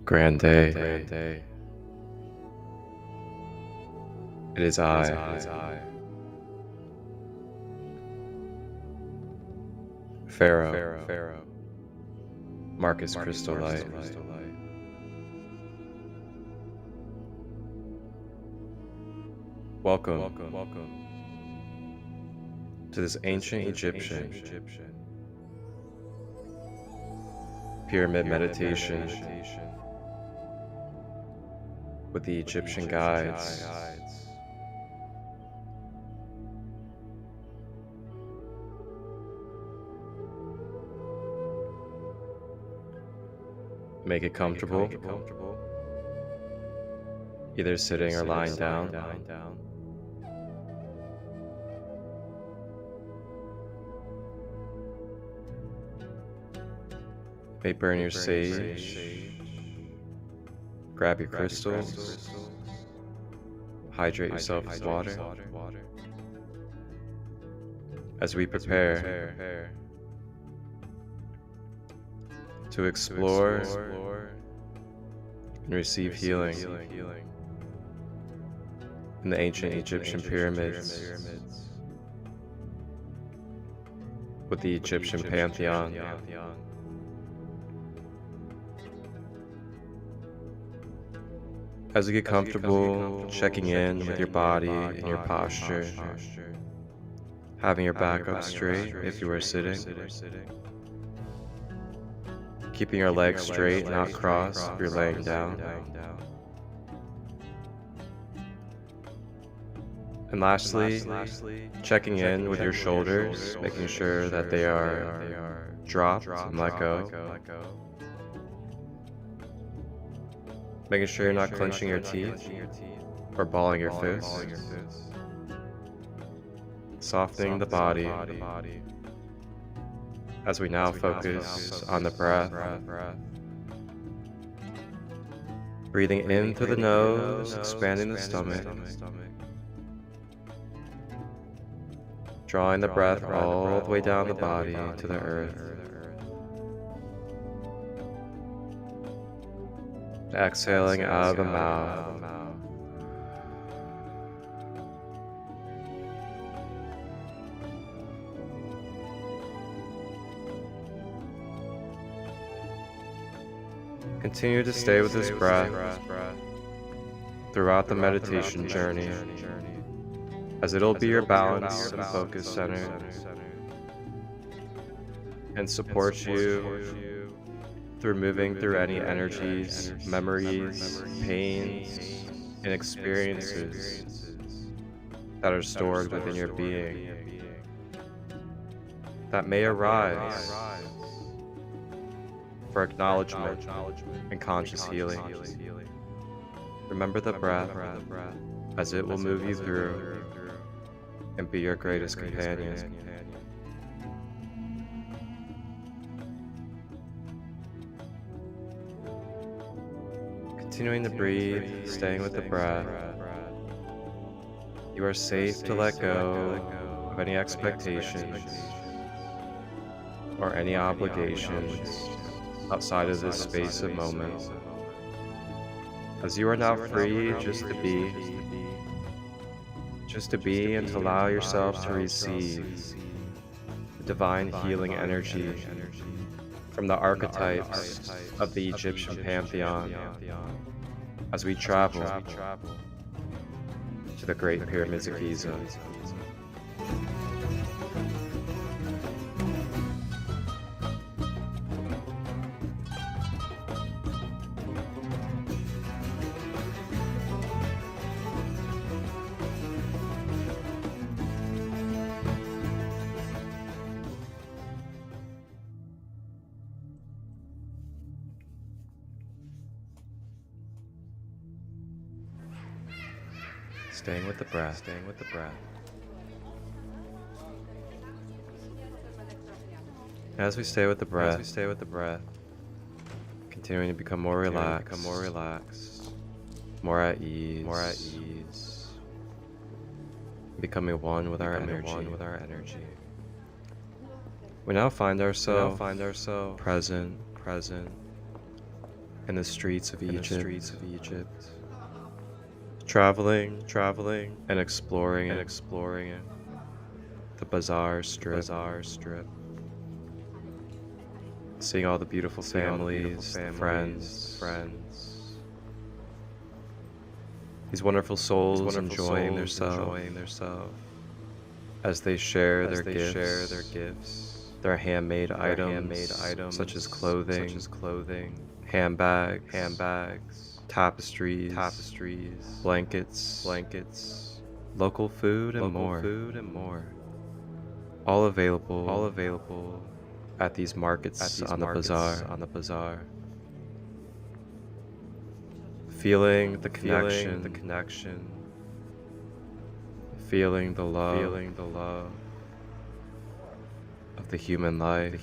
Grand day. It is I. Pharaoh. Marcus Christolight. Welcome to this ancient Egyptian pyramid meditation with the Egyptian guides. Make it comfortable, either sitting or lying down. May burn your sage, grab your crystals, hydrate yourself with water. As we prepare to explore and receive healing in the ancient Egyptian pyramids with the Egyptian pantheon. As you get comfortable checking in with your body and your posture, having your back up straight if you are sitting, keeping your legs straight, not crossed if you're laying down. And lastly, checking in with your shoulders, making sure that they are dropped and let go. Making sure you're not clenching your teeth or balling your fists. Softening the body as we now focus on the breath. Breathing in through the nose, expanding the stomach. Drawing the breath all the way down the body to the earth. Exhaling out of the mouth. Continue to stay with this breath throughout the meditation journey, as it'll be your balance and focus center, and support you through moving through any energies, memories, pains, and experiences that are stored within your being that may arise for acknowledgement and conscious healing. Remember the breath as it will move you through and be your greatest companion. Continuing to breathe, staying with the breath. You are safe to let go of any expectations or any obligations outside of this space of moment, as you are now free just to be and to allow yourself to receive the divine healing energy from the archetypes of the Egyptian pantheon as we travel to the Great Pyramids of Giza. Staying with the breath. As we stay with the breath, continuing to become more relaxed, more at ease, becoming one with our energy. We now find ourselves present in the streets of Egypt, traveling and exploring the bazaar strip, seeing all the beautiful families, the friends, these wonderful souls enjoying themselves as they share their gifts, their handmade items such as clothing, handbags, tapestries, blankets, local food and more. All available at these markets on the bazaar. Feeling the connection, feeling the love of the human life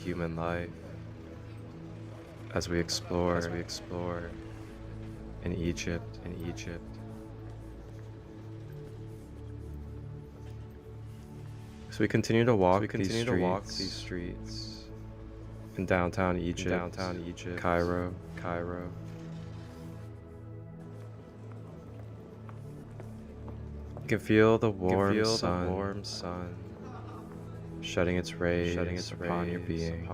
as we explore in Egypt. So we continue to walk these streets in downtown Egypt, Cairo. You can feel the warm sun shedding its rays upon your being.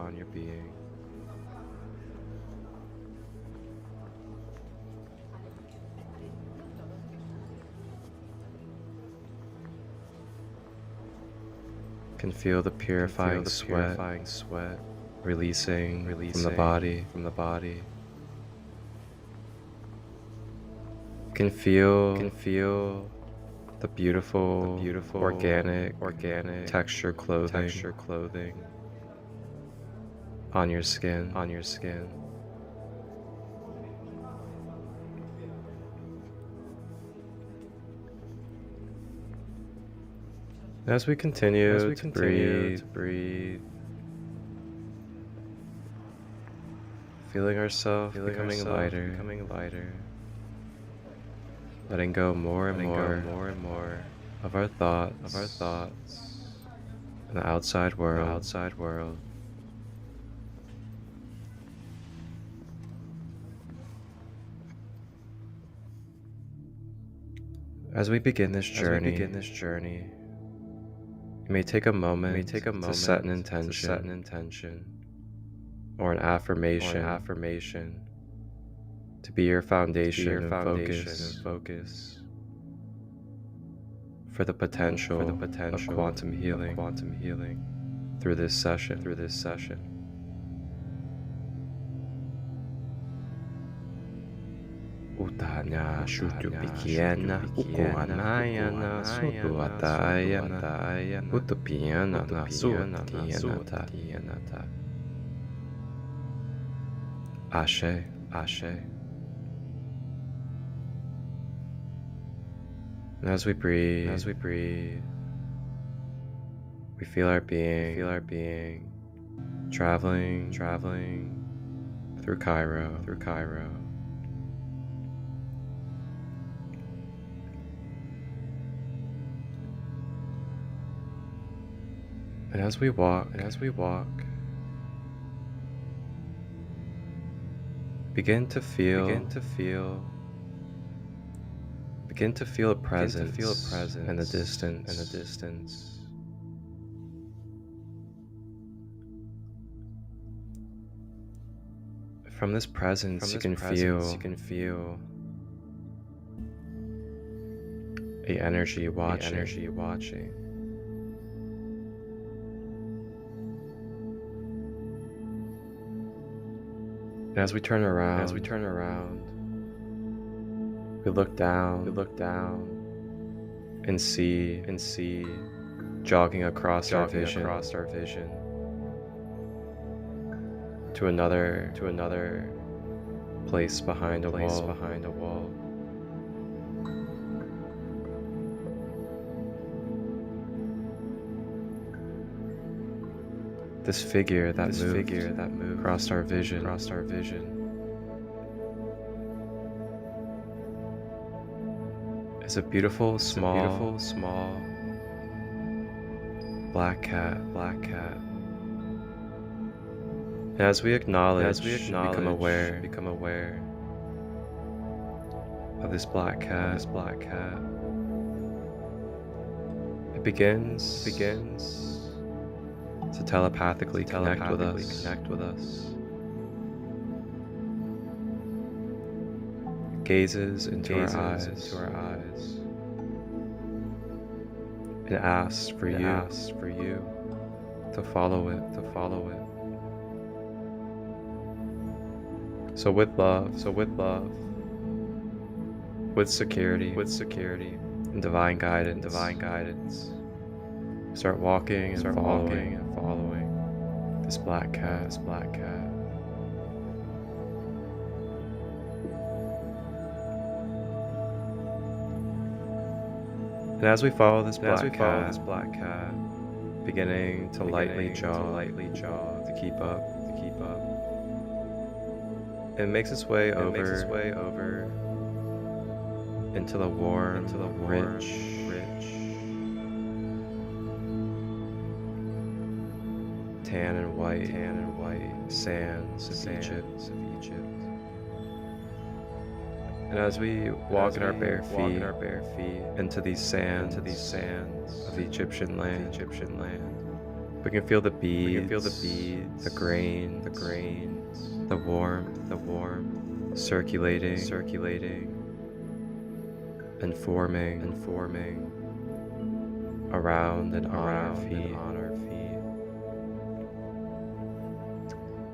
You can feel the purifying sweat releasing from the body. You can feel the beautiful organic texture clothing on your skin. As we continue to breathe, feeling ourselves becoming lighter, letting go more and more of our thoughts and the outside world. As we begin this journey, you may take a moment to set an intention or an affirmation to be your foundation and focus for the potential of quantum healing through this session. Utanya shutu pikiana ukuanayana sutu atayana utupiana na suatianata. Ashe. And as we breathe, we feel our being traveling through Cairo. And as we walk, begin to feel a presence in the distance. From this presence, you can feel a energy watching. And as we turn around, we look down and see jogging across our vision to another place behind a wall. This figure that moved across our vision is a beautiful small black cat. And as we acknowledge, become aware of this black cat. It begins to telepathically connect with us. It gazes into our eyes and asks for you to follow it. So with love, with security, and divine guidance, start walking and following this black cat. And as we follow this black cat, beginning to lightly jaw to keep up, it makes its way over into the warm, rich, tan and white sands of Egypt. And as we walk in our bare feet into these sands of the Egyptian land, we can feel the beads, the grain, the warmth, circulating, and forming around and on our feet.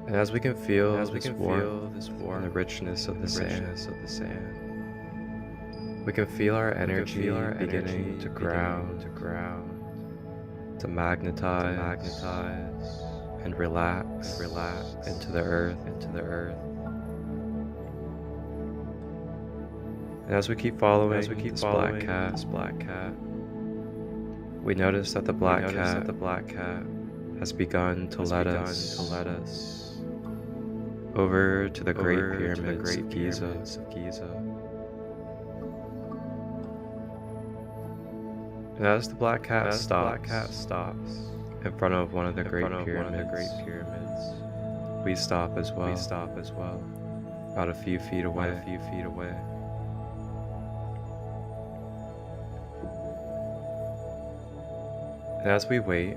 And as we can feel this warmth and the richness of the sand, we can feel our energy beginning to ground, to magnetize and relax into the earth. And as we keep following this black cat, we notice that the black cat has begun to let us over to the Great Pyramids of Giza. And as the black cat stops in front of one of the Great Pyramids, we stop as well, about a few feet away. And as we wait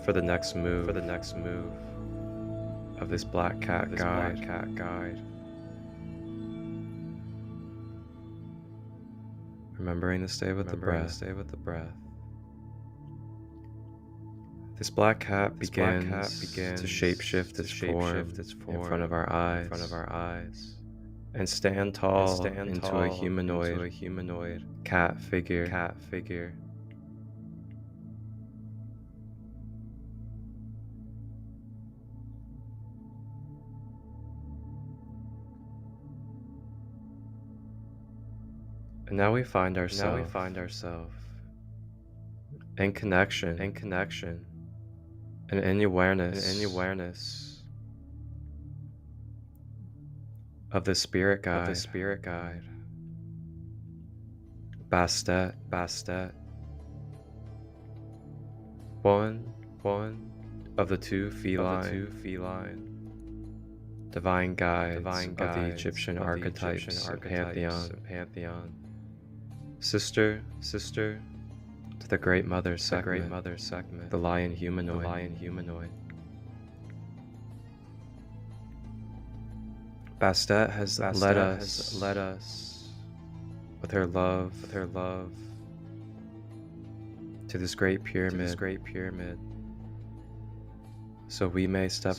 for the next move of this black cat guide, remembering to stay with the breath. This black cat begins to shapeshift its form in front of our eyes, and stand tall into a humanoid cat figure. And now we find ourselves in connection and in awareness of the spirit guide, Bastet, one of the two feline divine guides of the Egyptian archetypes and pantheon. Sister to the Great Mother Sekhmet, the lion humanoid. Bastet has led us with her love to this great pyramid, so we may step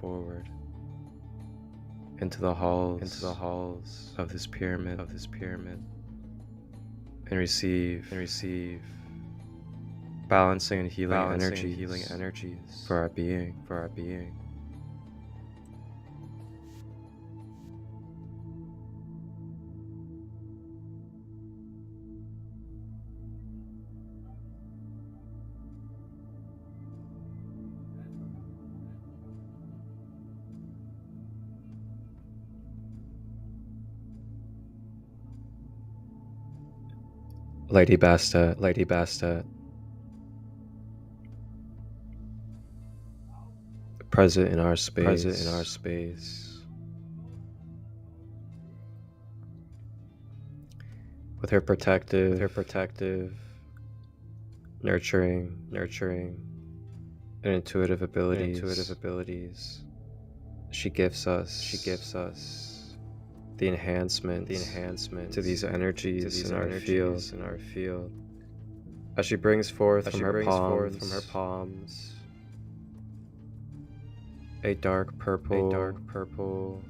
forward into the halls of this pyramid and receive balancing and healing energies for our being. Lady Bastet, present in our space, with her protective, nurturing, and intuitive abilities. She gives us the enhancement to these energies in our field. As she brings forth from her palms a dark purple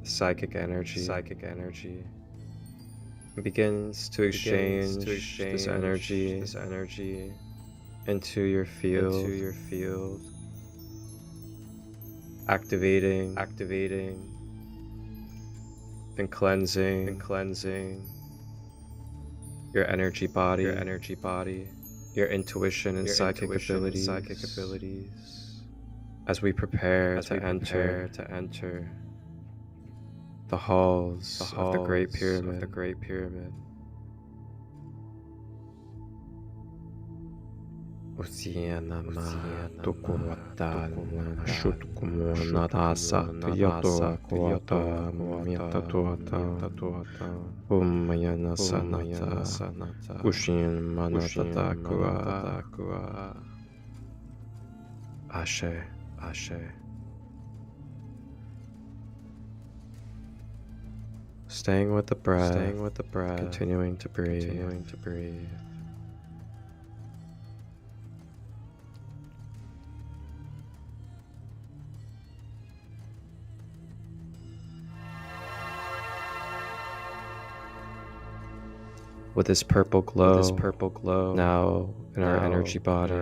psychic energy, and begins to exchange this energy into your field, activating and cleansing your energy body, your intuition and psychic abilities, as we prepare to enter the halls of the Great Pyramid. Ashe. Staying with the breath, continuing to breathe. With this purple glow now in our energy body,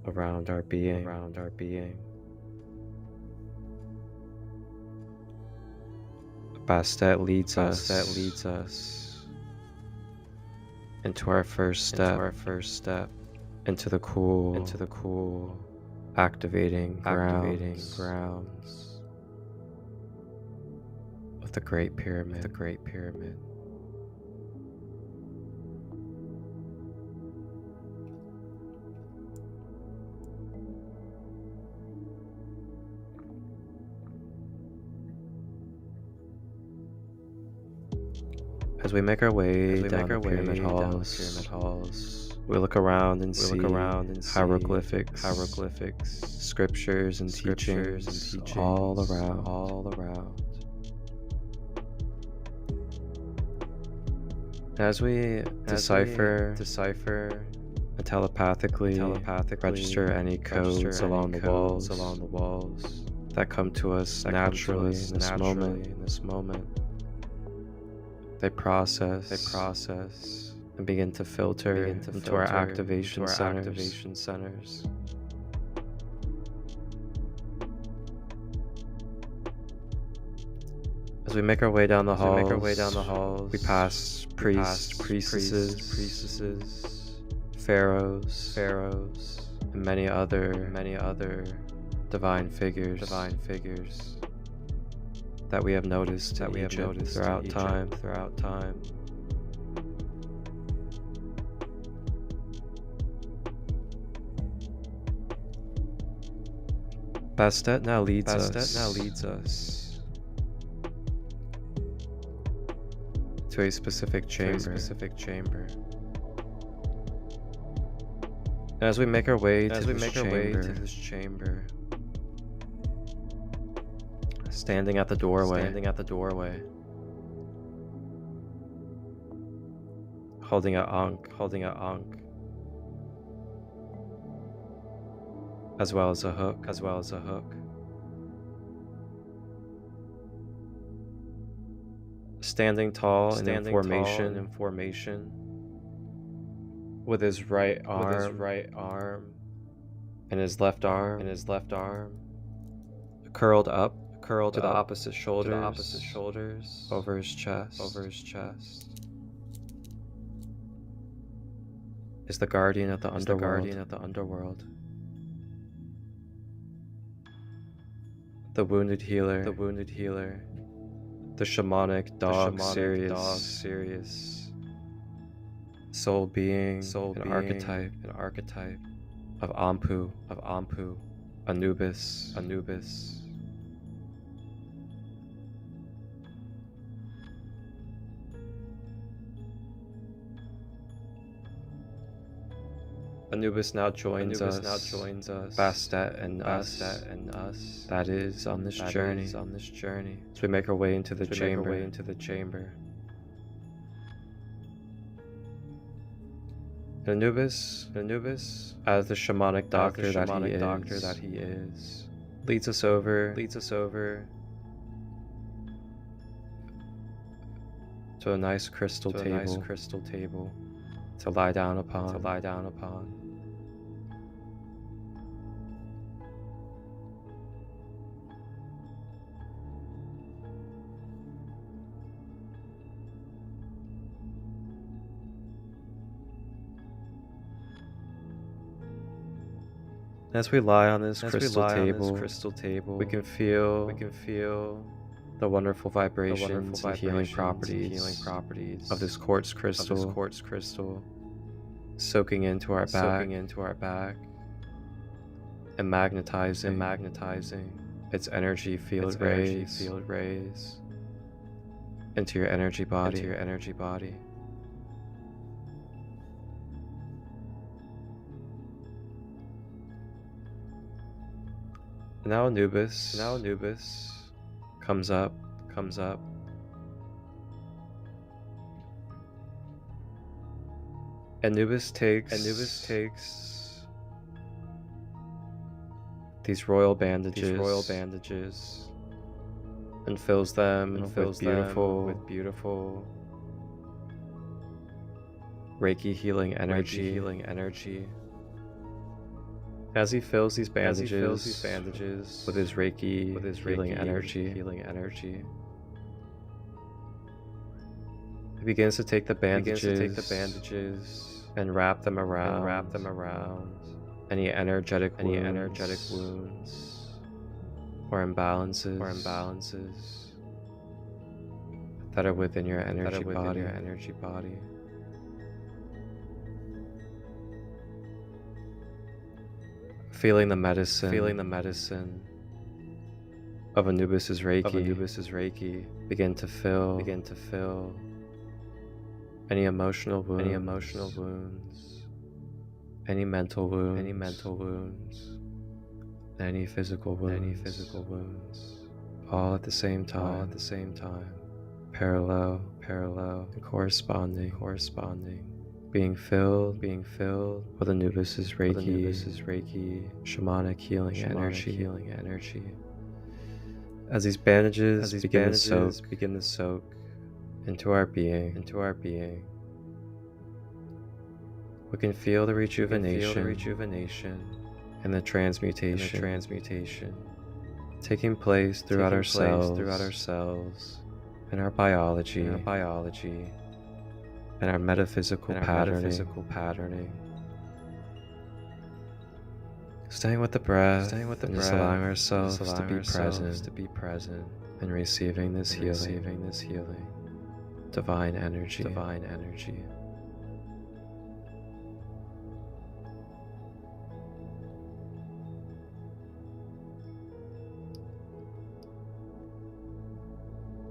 around our being. Bastet leads us into our first step, into the cool, activating grounds of the Great Pyramid. As we make our way down the pyramid halls, we look around and see hieroglyphics, scriptures and teachings all around. As we decipher and telepathically register any codes along the walls that come to us naturally in this moment, they process and begin to filter into our activation centers. As we make our way down the halls, we pass priests, priestesses, pharaohs, and many other divine figures that we have noticed throughout time. Bastet now leads us to a specific chamber. And as we make our way to this chamber, standing at the doorway, holding a ankh, as well as a hook. Standing tall and in formation, with his right arm and his left arm curled up to the opposite shoulders, over his chest, is the guardian of the underworld. The wounded healer, the shamanic dog, Sirius, soul being, an archetype of Ampu, Anubis. Anubis now joins us, Bastet and us, that is on this journey, as we make our way into the chamber. Anubis, as the shamanic doctor that he is, leads us over to a nice crystal table to lie down upon. As we lie on this crystal table, we can feel the wonderful vibrations and healing properties of this quartz crystal soaking into our back and magnetizing its energy field rays into your energy body. Now Anubis comes up. Anubis takes these royal bandages and fills them with beautiful Reiki healing energy. As he fills these bandages with his Reiki healing energy, he begins to take the bandages and wrap them around any energetic wounds or imbalances that are within your energy body. Feeling the medicine of Anubis's Reiki begin to fill any emotional wounds, any mental wounds, any physical wounds, all at the same time, parallel and corresponding, being filled with Anubis's Reiki shamanic healing energy. As these bandages begin to soak into our being, we can feel the rejuvenation and the transmutation taking place throughout ourselves and our biology and our metaphysical patterning. Staying with the breath, and just allowing ourselves to be present and receiving this healing, divine energy.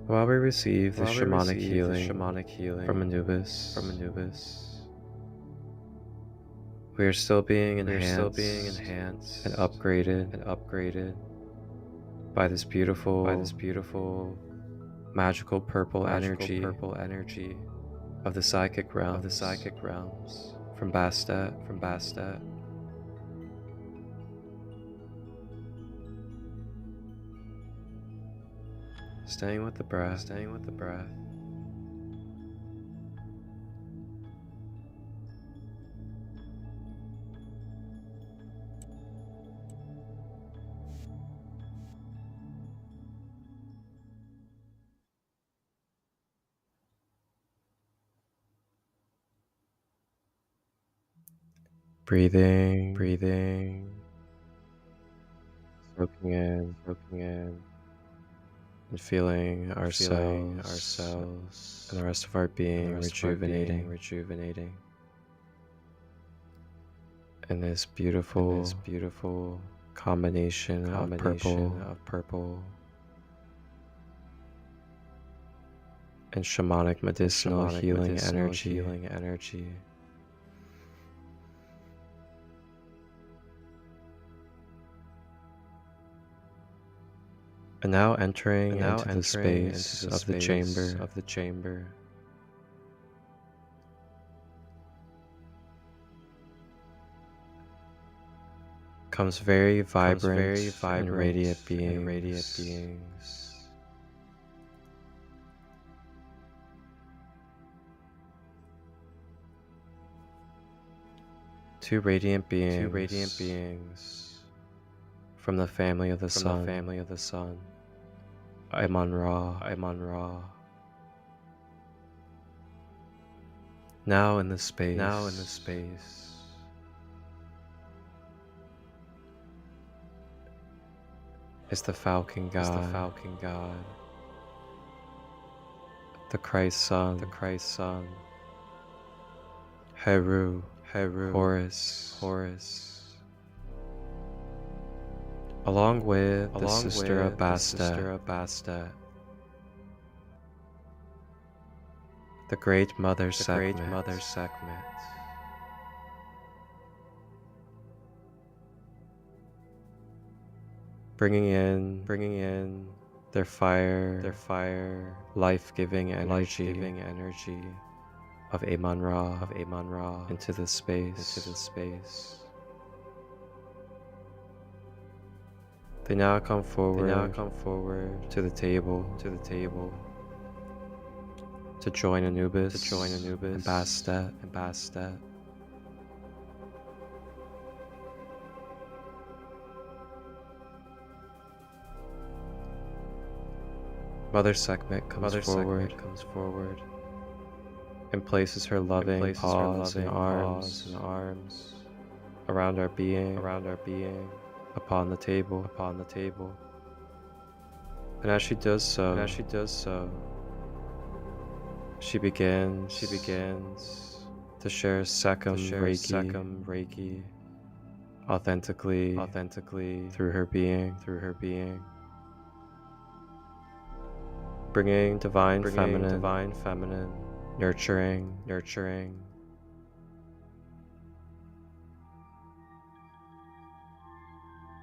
While we receive the shamanic healing from Anubis, we are still being enhanced and upgraded by this beautiful magical purple energy of the psychic realms from Bastet. Staying with the breath. Breathing, soaking in, and feeling ourselves and the rest of our being rejuvenating in this beautiful combination of purple and shamanic medicinal healing energy. And now entering into the space of the chamber, comes very vibrant and radiant beings. Two radiant beings from the family of the sun, Amon Ra. Now in the space, is the Falcon God, the Christ Son, Heru, Horus, along with the sister of Bastet, the Great Mother Sekhmet, bringing in their fire, life-giving energy of Amon Ra into the space. They now come forward to the table to join Anubis and Bastet. Mother Sekhmet comes forward and places her loving paws and arms around our being upon the table. And as she does so, she begins to share Sekhem Reiki authentically through her being, bringing divine feminine, nurturing,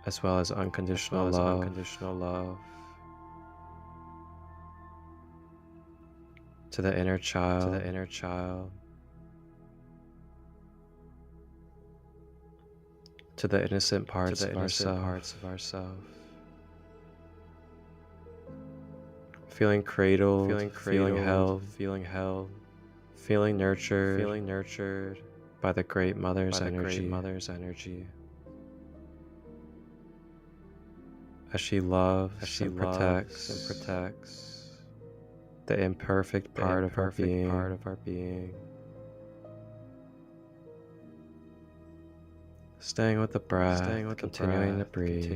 as well as unconditional love to the inner child, to the innocent parts of ourselves. Feeling cradled, feeling held, feeling nurtured by the Great Mother's energy. As she loves and protects the imperfect part of our being. Staying with the breath, continuing to breathe.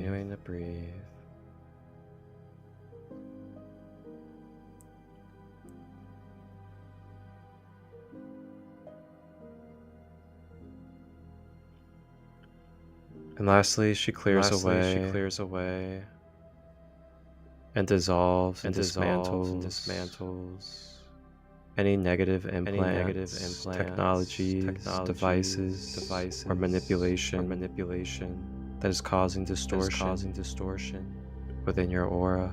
And lastly, she clears away and dissolves and dismantles any negative implants, technologies, devices, or manipulation that is causing distortion within your aura.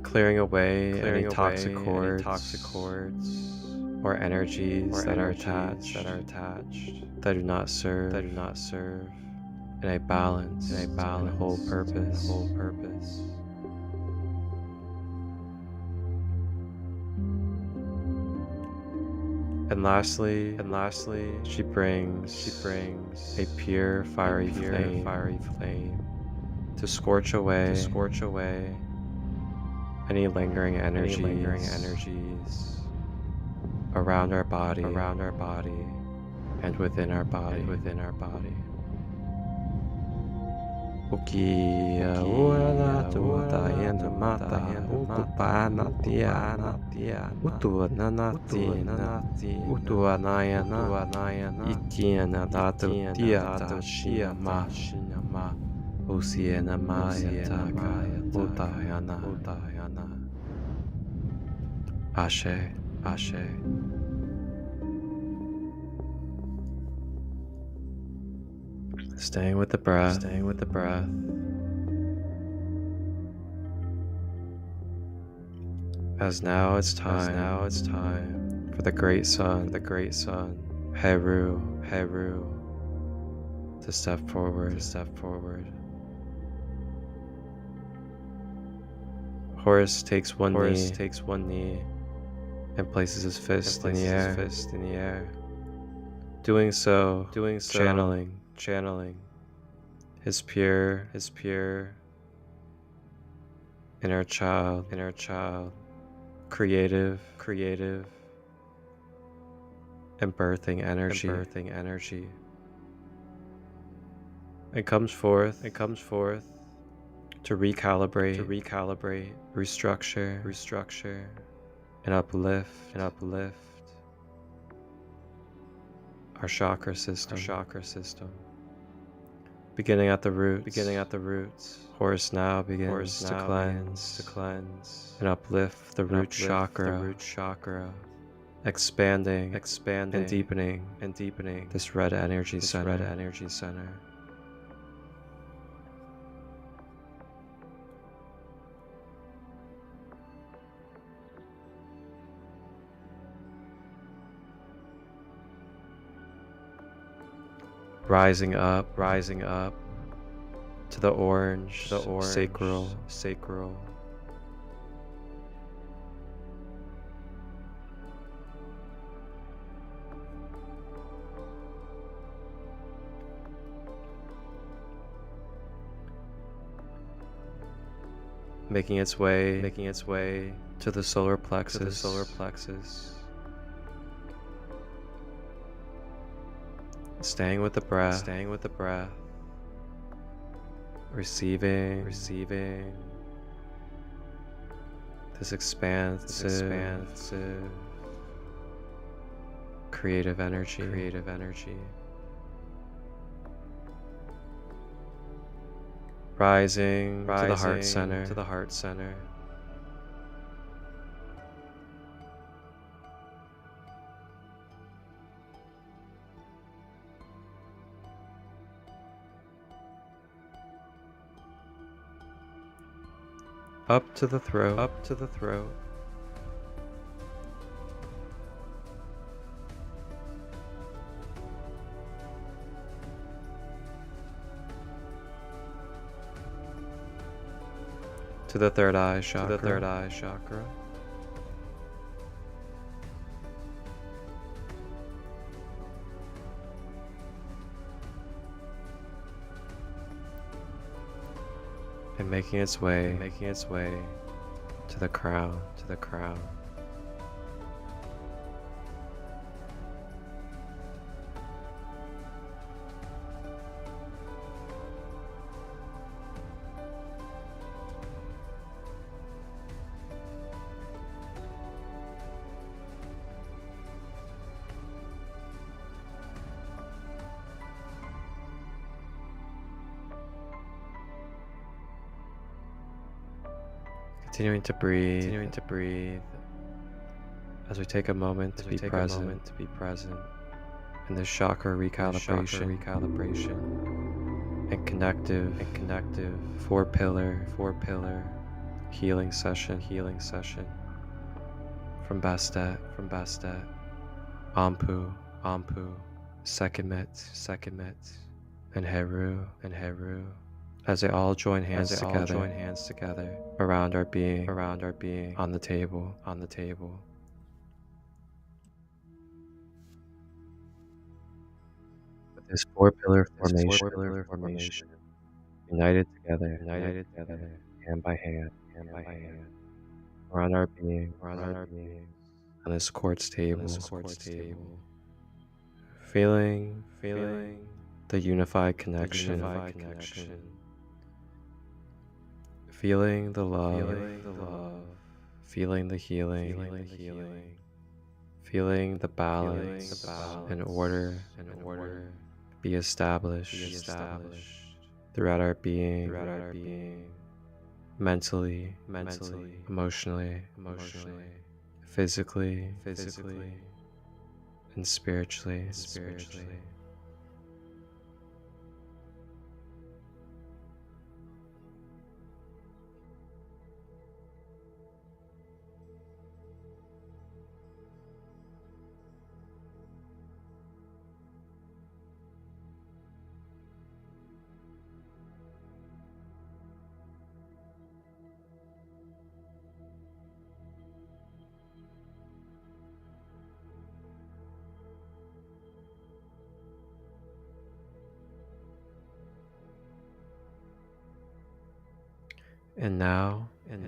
Clearing away any toxic cords or energies that are attached that do not serve in a balance and whole purpose. And lastly, she brings a pure fiery flame to scorch away any lingering energies around our body and within our body. Ukia ora tuta yanda mata ukupana tia utua nanatina utua nayana itiana datu tiata shiyama usiena maya taka utayana Ashe. Staying with the breath, as now it's time for the great sun, Heru, to step forward, Horus takes one knee and places his fist in the air, doing so, channeling his pure inner child, creative and birthing energy, and comes forth to recalibrate, restructure, and uplift our chakra system. Beginning at the roots, Horus now begins to cleanse and uplift the root chakra, expanding and deepening this red energy center. Rising up to the orange, sacral, making its way to the solar plexus, staying with the breath, receiving this expansive creative energy, rising to the heart center, up to the throat, to the third eye chakra, and making its way to the crown. Continuing to breathe as we take a moment to be present in this chakra recalibration and connective four pillar healing session from Bastet, Ampu, Sekhmet, and Heru, as they all join hands together around our being on the table. With this four pillar formation, united together, hand by hand, around our being on this quartz table, feeling the unified connection, feeling the love, feeling the healing, feeling the balance and order be established throughout our being, mentally, emotionally, physically, and spiritually. And now, in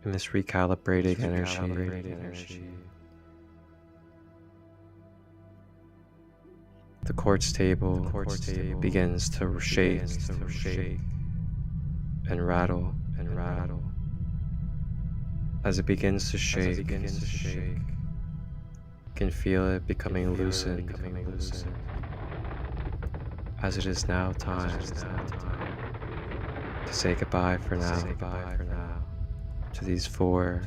this recalibrating energy, the quartz table begins to shake and rattle. As it begins to shake, you can feel it becoming loosened, as it is now time to say goodbye for now to these four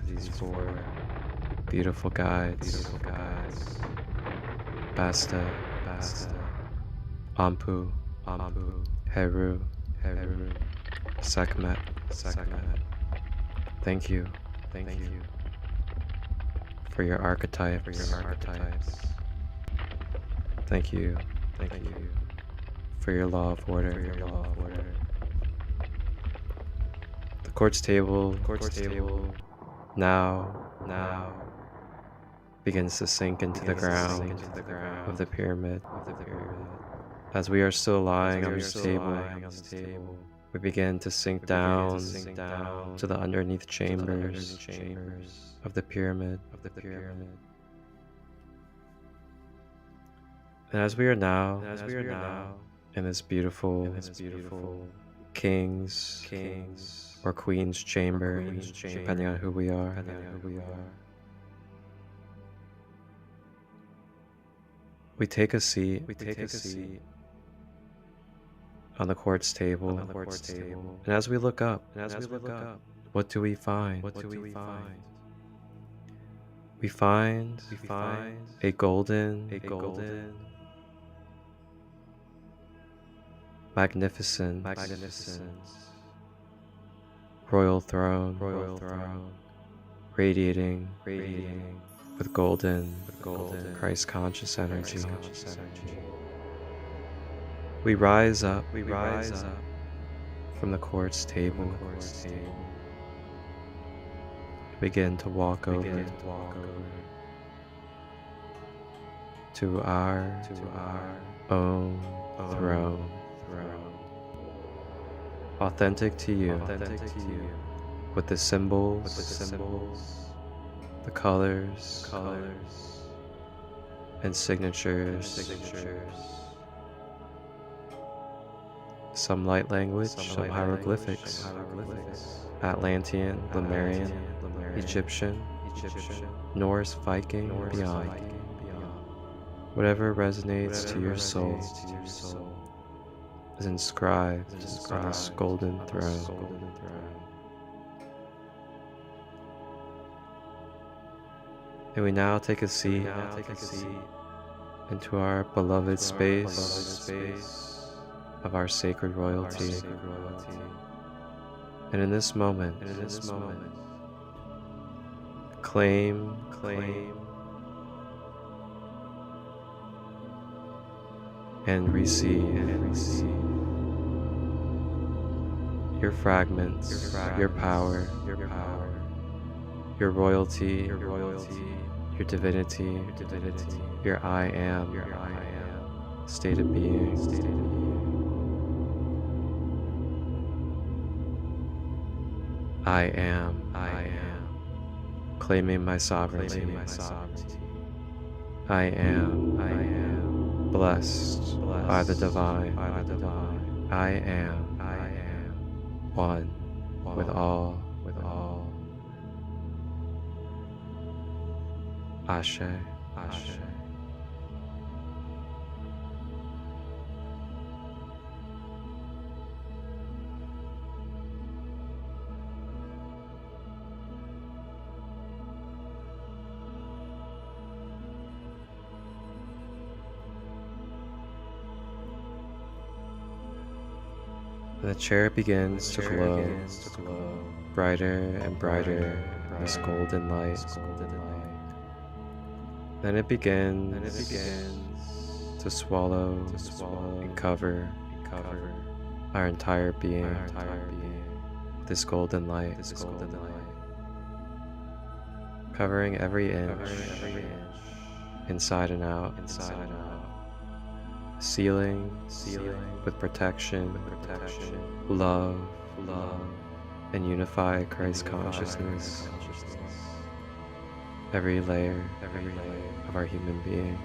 beautiful guides: Basta, Ampu, Heru, Sekhmet. Thank you for your archetypes. Thank you for your law of order. The quartz table now begins to sink into the ground of the pyramid. As we are still lying on this table, we begin to sink down to the underneath chambers of the pyramid. And as we are now in this beautiful king's or queen's chamber, depending on who we are, we take a seat on the quartz table, and as we look up, what do we find? We find a golden, magnificent royal throne, radiating with golden Christ conscious energy. We rise up from the quartz table, begin to walk over to our own throne, authentic to you, with the symbols, the colors, and signatures, some light language, some hieroglyphics, Atlantean, Lemurian, Egyptian, Norse, Viking, and beyond. Whatever resonates to your soul is inscribed on this golden throne. And we now take a seat into our beloved space of our sacred royalty. And in this moment, claim and receive your fragments, your power, your royalty, your divinity, your I am state of being. I am claiming my sovereignty. I am blessed by the divine. I am one with all. Ashe. And the chair begins to glow brighter and brighter in this golden light. Then it begins to swallow and cover our entire being with this golden light, covering every inch, inside and out, sealing with protection, love, and unify Christ consciousness, every layer of our human being.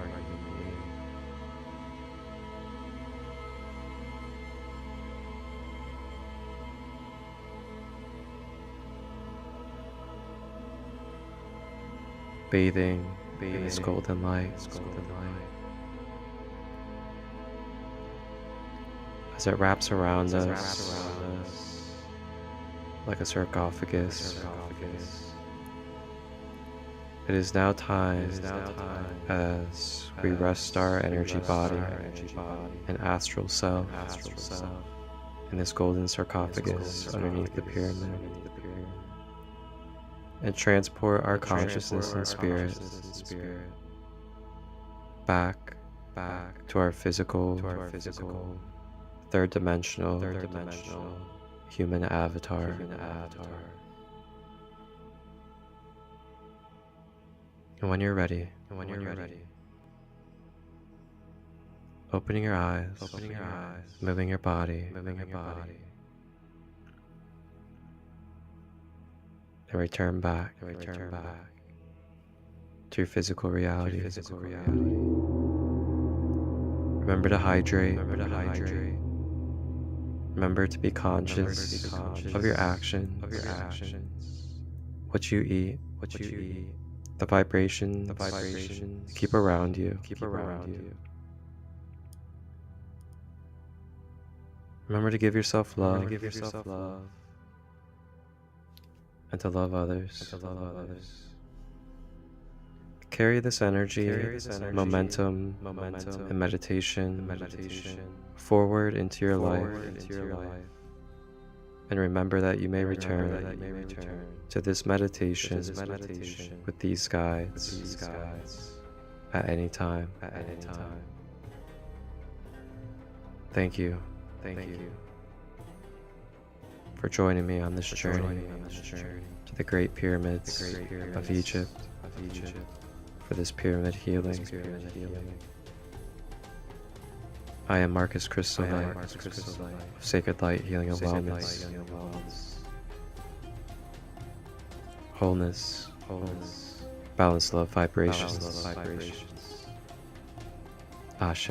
Bathing in this golden light, as it wraps around us like a sarcophagus. It is now time as we rest our energy body and astral self in this golden sarcophagus underneath the pyramid, and transport our consciousness and spirit back to our physical, third dimensional human avatar. And when you're ready, opening your eyes, moving your body, and return back to your physical reality. Remember to hydrate. Remember to be conscious of your actions, what you eat, the vibrations keep around you. Remember to give yourself love and to love others. Carry this energy, momentum, and meditation forward into your life. And remember that you may return to this meditation with these guides at any time. Thank you for joining me on this journey to the Great Pyramids of Egypt for this pyramid healing. I am Marcus Christolight of Sacred Light Healing and Wellness. Wholeness, balanced love vibrations. Ashe.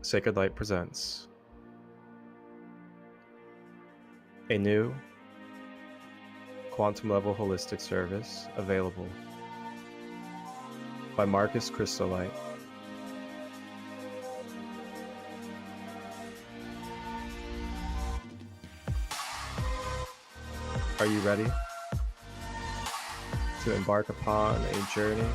Sacred Light presents a new quantum level holistic service available by Christolight. Are you ready to embark upon a journey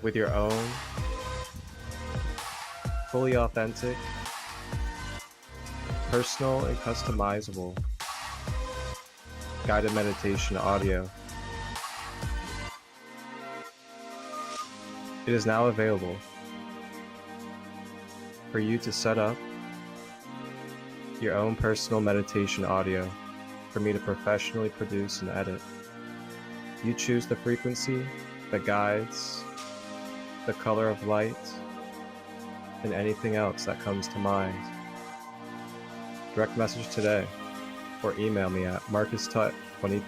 with your own fully authentic, personal and customizable guided meditation audio? It is now available for you to set up your own personal meditation audio for me to professionally produce and edit. You choose the frequency, the guides, the color of light, and anything else that comes to mind. Direct message today or email me at marcustut23